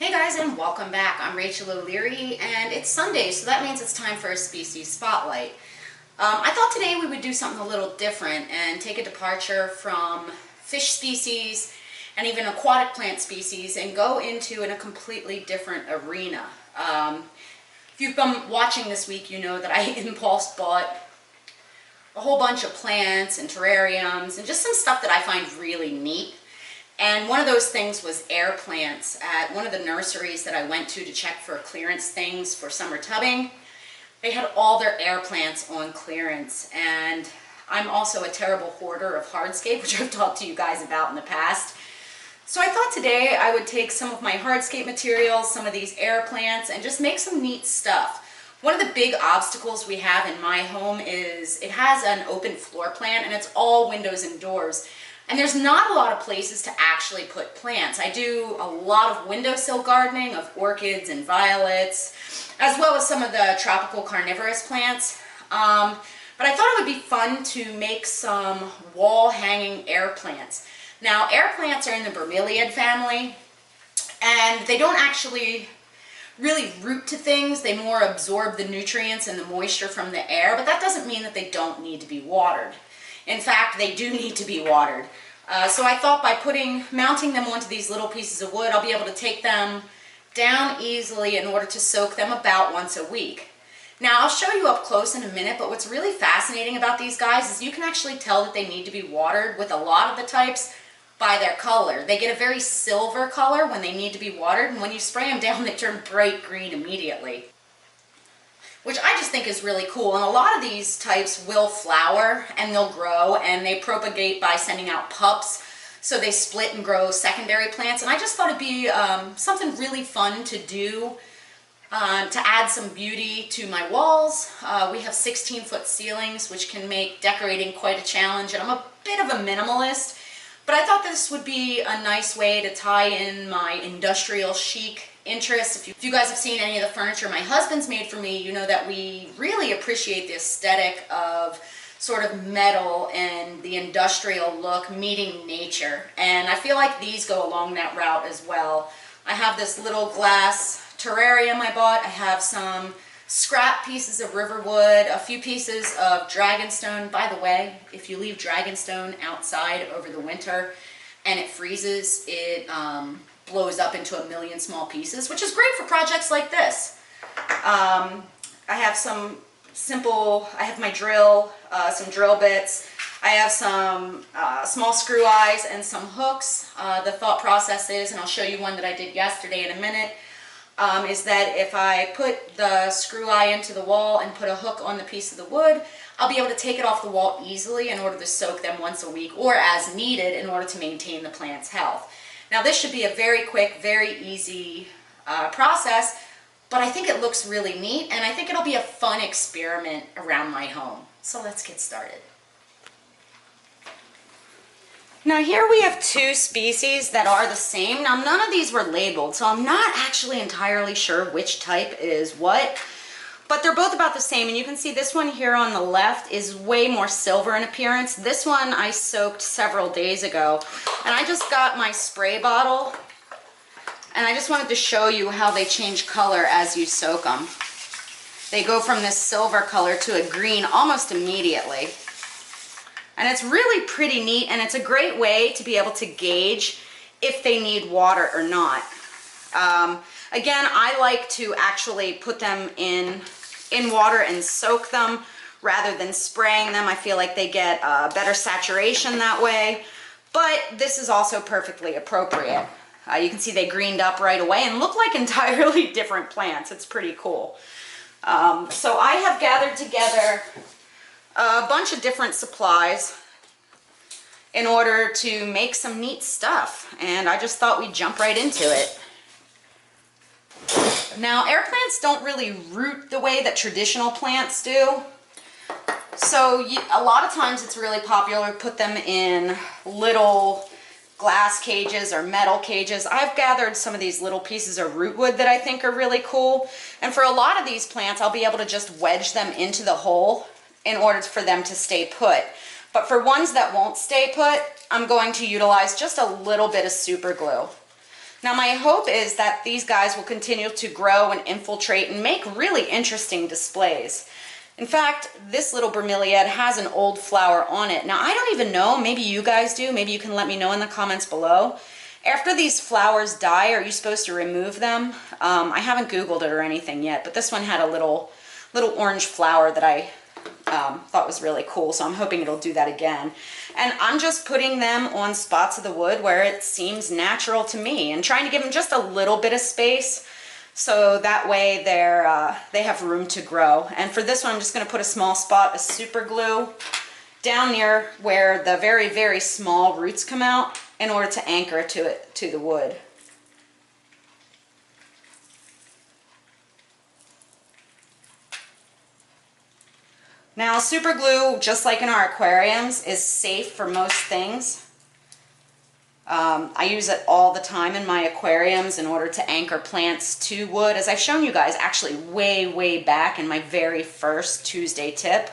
Hey guys, and welcome back. I'm Rachel O'Leary and it's Sunday, so that means it's time for a species spotlight. I thought today we would do something a little different and take a departure from fish species and even aquatic plant species and go into a completely different arena. If you've been watching this week, you know that I impulse bought a whole bunch of plants and terrariums and just some stuff that I find really neat. And one of those things was air plants at one of the nurseries that I went to check for clearance things for summer tubbing. They had all their air plants on clearance, and I'm also a terrible hoarder of hardscape, which I've talked to you guys about in the past. So I thought today I would take some of my hardscape materials, some of these air plants, and just make some neat stuff. One of the big obstacles we have in my home is it has an open floor plan and it's all windows and doors. And there's not a lot of places to actually put plants. I do a lot of windowsill gardening of orchids and violets, as well as some of the tropical carnivorous plants. But I thought it would be fun to make some wall hanging air plants. Now, air plants are in the bromeliad family, and they don't actually really root to things. They more absorb the nutrients and the moisture from the air, but that doesn't mean that they don't need to be watered. In fact, they do need to be watered. So I thought by mounting them onto these little pieces of wood, I'll be able to take them down easily in order to soak them about once a week. Now, I'll show you up close in a minute, but what's really fascinating about these guys is you can actually tell that they need to be watered with a lot of the types by their color. They get a very silver color when they need to be watered, and when you spray them down, they turn bright green immediately, which I just think is really cool. And a lot of these types will flower and they'll grow, and they propagate by sending out pups, so they split and grow secondary plants. And I just thought it'd be something really fun to do to add some beauty to my walls. We have 16-foot ceilings, which can make decorating quite a challenge, and I'm a bit of a minimalist, but I thought this would be a nice way to tie in my industrial chic interest. If you guys have seen any of the furniture my husband's made for me, you know that we really appreciate the aesthetic of sort of metal and the industrial look meeting nature, and I feel like these go along that route as well. I have this little glass terrarium I bought. I have some scrap pieces of riverwood, a few pieces of dragonstone. By the way, if you leave dragonstone outside over the winter and it freezes, it blows up into a million small pieces, which is great for projects like this. I have some I have my drill, some drill bits. I have some small screw eyes and some hooks. The thought process is, and I'll show you one that I did yesterday in a minute, is that if I put the screw eye into the wall and put a hook on the piece of the wood, I'll be able to take it off the wall easily in order to soak them once a week or as needed in order to maintain the plant's health. Now, this should be a very quick, very easy process, but I think it looks really neat, and I think it'll be a fun experiment around my home. So let's get started. Now, here we have two species that are the same. Now, none of these were labeled, so I'm not actually entirely sure which type is what, but they're both about the same. And you can see this one here on the left is way more silver in appearance. This one I soaked several days ago, and I just got my spray bottle, and I just wanted to show you how they change color as you soak them. They go from this silver color to a green almost immediately. And it's really pretty neat, and it's a great way to be able to gauge if they need water or not. Again, I like to actually put them in water and soak them rather than spraying them. I feel like they get better saturation that way, but this is also perfectly appropriate. You can see they greened up right away and look like entirely different plants. It's pretty cool. So I have gathered together a bunch of different supplies in order to make some neat stuff, and I just thought we'd jump right into it. Now, air plants don't really root the way that traditional plants do, so a lot of times it's really popular to put them in little glass cages or metal cages. I've gathered some of these little pieces of root wood that I think are really cool, and for a lot of these plants I'll be able to just wedge them into the hole in order for them to stay put. But for ones that won't stay put, I'm going to utilize just a little bit of super glue. Now my hope is that these guys will continue to grow and infiltrate and make really interesting displays. In fact, this little bromeliad has an old flower on it. Now I don't even know, maybe you guys do, maybe you can let me know in the comments below. After these flowers die, are you supposed to remove them? I haven't Googled it or anything yet, but this one had a little orange flower that I thought was really cool, so I'm hoping it'll do that again. And I'm just putting them on spots of the wood where it seems natural to me and trying to give them just a little bit of space so that way they have room to grow. And for this one, I'm just going to put a small spot of super glue down near where the very, very small roots come out in order to anchor it to the wood. Now, super glue, just like in our aquariums, is safe for most things. I use it all the time in my aquariums in order to anchor plants to wood, as I've shown you guys actually way back in my very first Tuesday tip.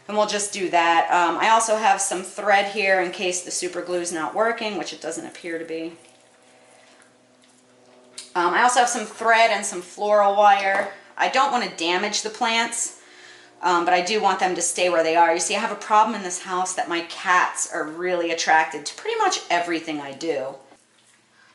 And we'll just do that. I also have some thread here in case the super glue is not working, which it doesn't appear to be. I also have some thread and some floral wire. I don't want to damage the plants. But I do want them to stay where they are. You see, I have a problem in this house that my cats are really attracted to pretty much everything I do.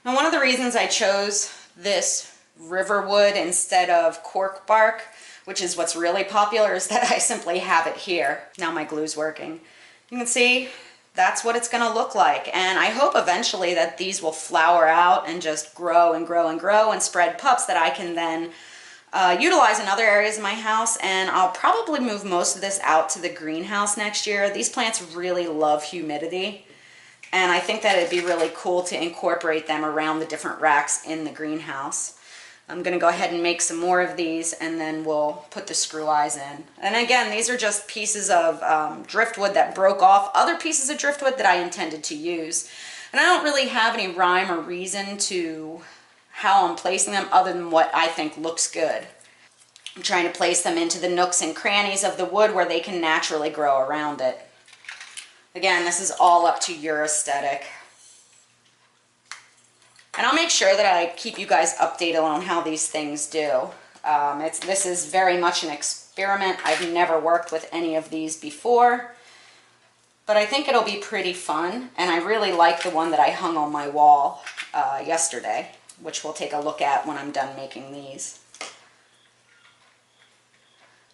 Now, one of the reasons I chose this river wood instead of cork bark, which is what's really popular, is that I simply have it here. Now my glue's working. You can see that's what it's going to look like. And I hope eventually that these will flower out and just grow and grow and grow and spread pups that I can then utilize in other areas of my house. And I'll probably move most of this out to the greenhouse next year. These plants really love humidity, and I think that it'd be really cool to incorporate them around the different racks in the greenhouse. I'm going to go ahead and make some more of these, and then we'll put the screw eyes in. And again, these are just pieces of driftwood that broke off other pieces of driftwood that I intended to use. And I don't really have any rhyme or reason to how I'm placing them other than what I think looks good. I'm trying to place them into the nooks and crannies of the wood where they can naturally grow around it. Again, this is all up to your aesthetic. And I'll make sure that I keep you guys updated on how these things do. This is very much an experiment. I've never worked with any of these before, but I think it'll be pretty fun. And I really like the one that I hung on my wall yesterday, which we'll take a look at when I'm done making these.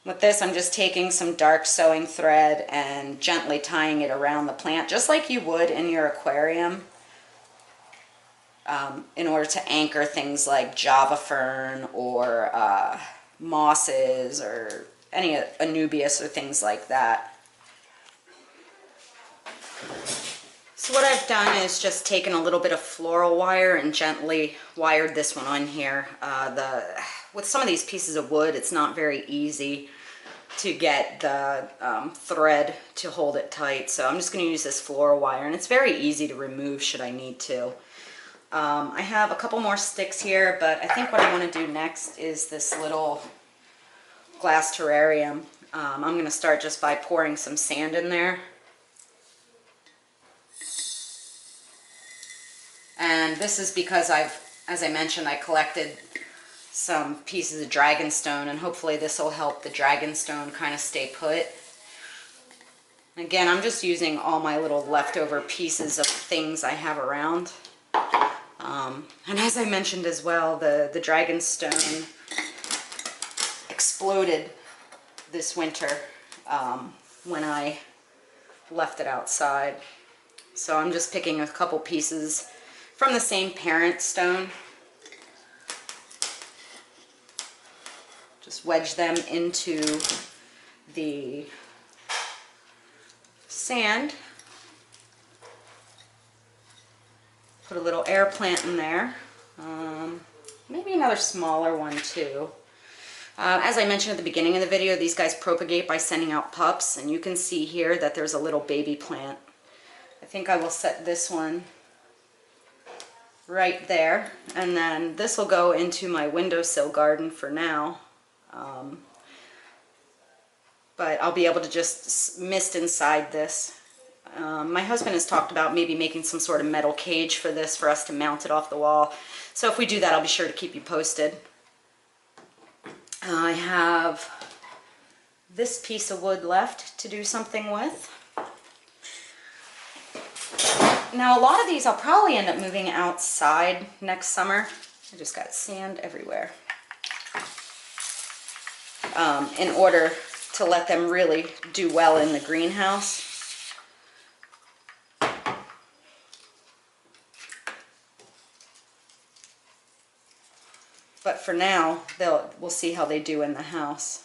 With this, I'm just taking some dark sewing thread and gently tying it around the plant, just like you would in your aquarium, in order to anchor things like Java fern or mosses or any anubias or things like that. So what I've done is just taken a little bit of floral wire and gently wired this one on here. With some of these pieces of wood, it's not very easy to get the thread to hold it tight. So I'm just going to use this floral wire, and it's very easy to remove should I need to. I have a couple more sticks here, but I think what I want to do next is this little glass terrarium. I'm going to start just by pouring some sand in there. And this is because as I mentioned, I collected some pieces of dragonstone, and hopefully this will help the dragonstone kind of stay put. Again, I'm just using all my little leftover pieces of things I have around. And as I mentioned as well, the dragonstone exploded this winter when I left it outside. So I'm just picking a couple pieces from the same parent stone. Just wedge them into the sand. Put a little air plant in there. Maybe another smaller one too. As I mentioned at the beginning of the video, these guys propagate by sending out pups, and you can see here that there's a little baby plant. I think I will set this one right there, and then this will go into my windowsill garden for now. But I'll be able to just mist inside this My husband has talked about maybe making some sort of metal cage for this for us to mount it off the wall. So if we do that, I'll be sure to keep you posted. I have this piece of wood left to do something with. Now a lot of these I'll probably end up moving outside next summer. I just got sand everywhere. In order to let them really do well in the greenhouse. But for now, we'll see how they do in the house.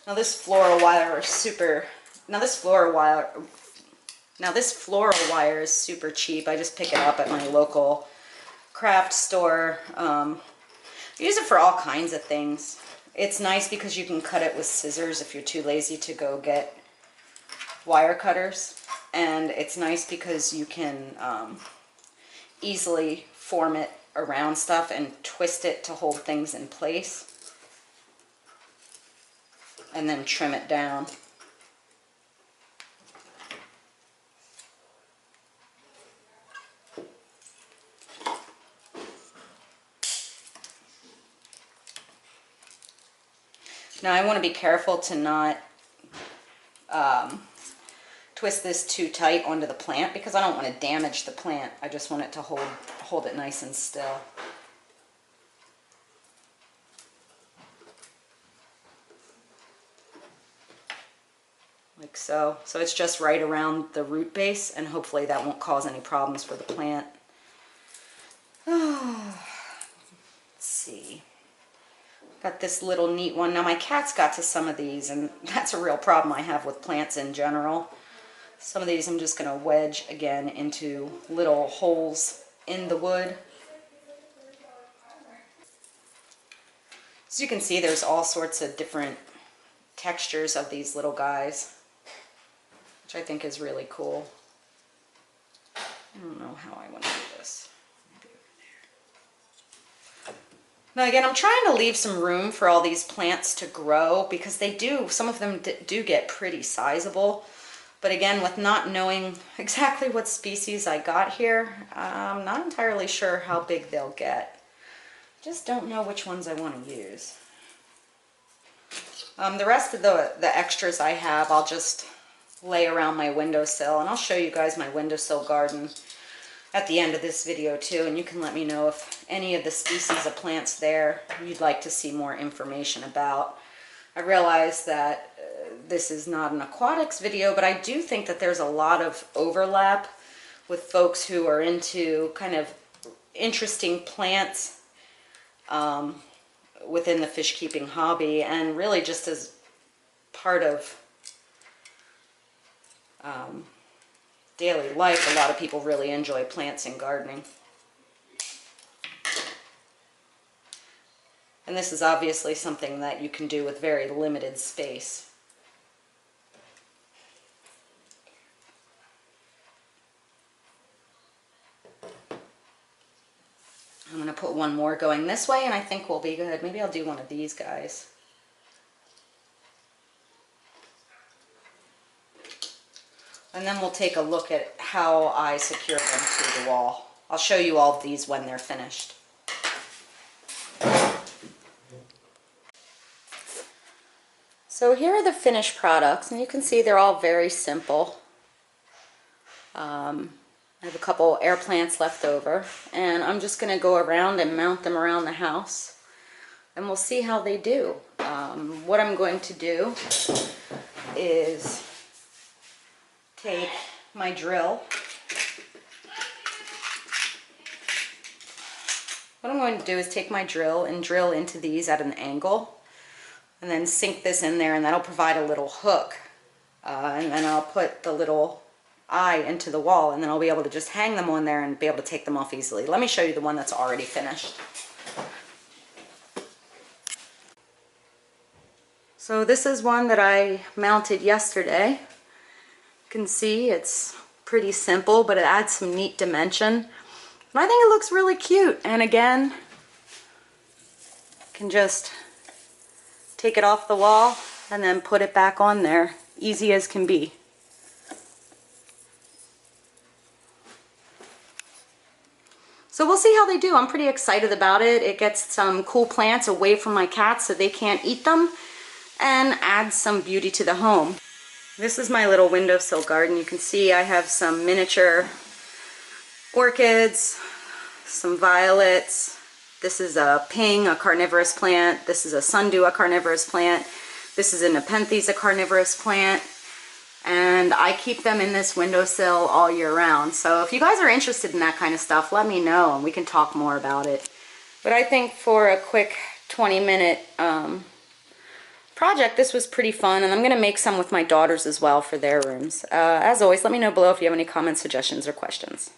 Now this floral wire is super. Now this floral wire is super cheap. I just pick it up at my local craft store. I use it for all kinds of things. It's nice because you can cut it with scissors if you're too lazy to go get wire cutters. And it's nice because you can easily form it around stuff and twist it to hold things in place. And then trim it down. Now I want to be careful to not twist this too tight onto the plant because I don't want to damage the plant. I just want it to hold it nice and still. Like so. So it's just right around the root base, and hopefully that won't cause any problems for the plant. Let's see. Got this little neat one. Now my cats got to some of these, and that's a real problem I have with plants in general. Some of these I'm just going to wedge again into little holes in the wood. As you can see, there's all sorts of different textures of these little guys, which I think is really cool. I don't know how I want to do this. Now again, I'm trying to leave some room for all these plants to grow because they do, some of them do get pretty sizable. But again, with not knowing exactly what species I got here, I'm not entirely sure how big they'll get. Just don't know which ones I want to use. The rest of the extras I have, I'll just lay around my windowsill, and I'll show you guys my windowsill garden at the end of this video too, and you can let me know if any of the species of plants there you'd like to see more information about. I realize that this is not an aquatics video, but I do think that there's a lot of overlap with folks who are into kind of interesting plants within the fish keeping hobby, and really just as part of daily life. A lot of people really enjoy plants and gardening. And this is obviously something that you can do with very limited space. I'm going to put one more going this way, and I think we'll be good. Maybe I'll do one of these guys. And then we'll take a look at how I secure them to the wall. I'll show you all of these when they're finished. So here are the finished products, and you can see they're all very simple. I have a couple air plants left over, and I'm just going to go around and mount them around the house, and we'll see how they do. What I'm going to do is take my drill. What I'm going to do is take my drill and drill into these at an angle, and then sink this in there, and that'll provide a little hook. And then I'll put the little eye into the wall, and then I'll be able to just hang them on there and be able to take them off easily. Let me show you the one that's already finished. So this is one that I mounted yesterday. You can see it's pretty simple, but it adds some neat dimension. And I think it looks really cute. And again, can just take it off the wall and then put it back on there Easy as can be. So we'll see how they do. I'm pretty excited about it. It gets some cool plants away from my cats so they can't eat them and adds some beauty to the home. This is my little windowsill garden. You can see I have some miniature orchids, some violets. This is a ping, a carnivorous plant. This is a sundew, a carnivorous plant. This is a nepenthes, a carnivorous plant. And I keep them in this windowsill all year round. So if you guys are interested in that kind of stuff, let me know and we can talk more about it. But I think for a quick 20-minute project, this was pretty fun, and I'm going to make some with my daughters as well for their rooms. As always, let me know below if you have any comments, suggestions, or questions.